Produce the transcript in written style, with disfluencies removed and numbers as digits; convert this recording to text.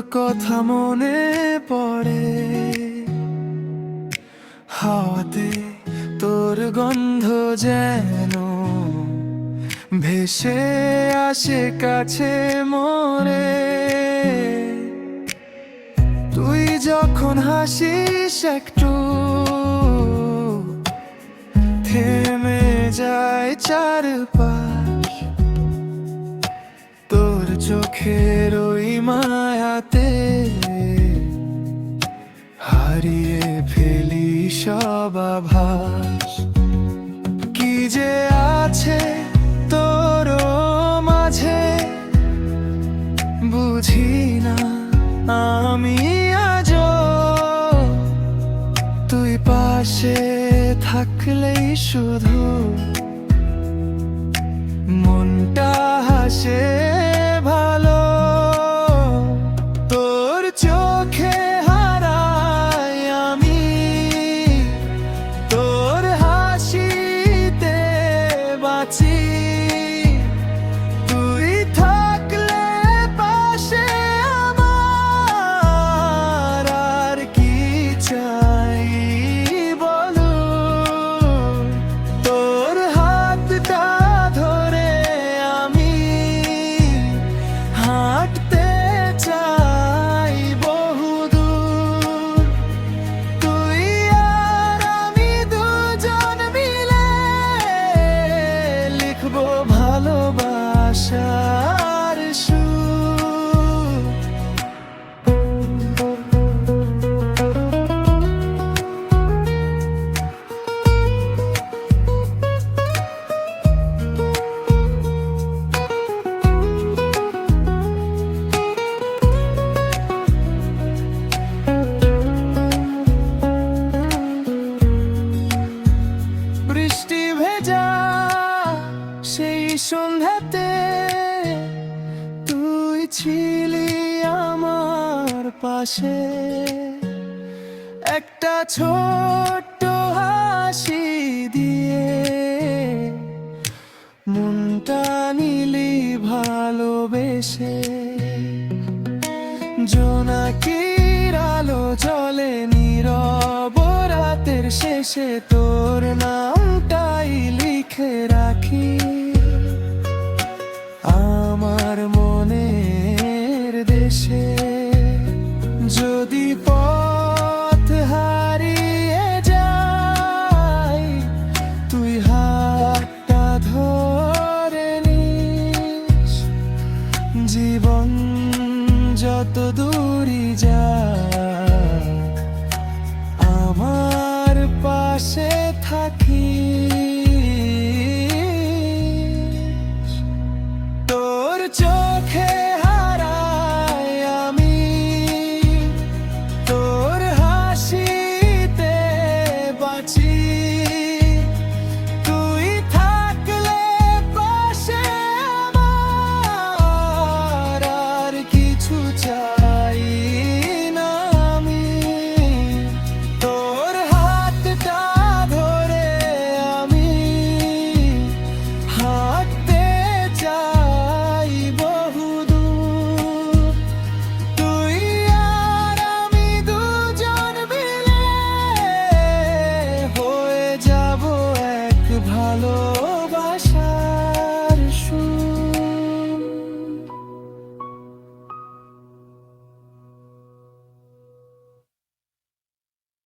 কথা মনে পড়ে, হাওয়াতে তোর গন্ধ যেন ভেসে আসে কাছে মোরে। তুই যখন হাসিস একটু থেমে যায় চারপাশ, তোর চোখের ওই মায়াতে হারিয়ে ফেলি সব আভাস। কি যে আছে তোর মাঝে বুঝি না আমি আজও, তুই পাশে থাকলেই শুধু মনটা হাসে ভালো। তোর চোখে হারাই আমি, তোর হাসিতে বাঁচি। তুই থাকলে পাশে আমার আর কি চাই বলো। তোর হাতটা ধরে আমি হাঁটতে চাই বহুদূর। তুই আর আমি দুজন মিলে লিখবো ভালোবাসার সুর। বৃষ্টি ভেজা সেই সন্ধ্যাতে তুই ছিলি আমার পাশে। একটা ছোট্ট হাসি দিয়ে মনটা নিলি ভালোবেসে। জোনাকির আলো জ্বলে নীরব রাতের শেষে তোর নামটাই লিখে রাখি আমার মনের দেশে। যদি পথ হারিয়ে যায় তুই হাতটা ধরে নিস। জীবন যত দূর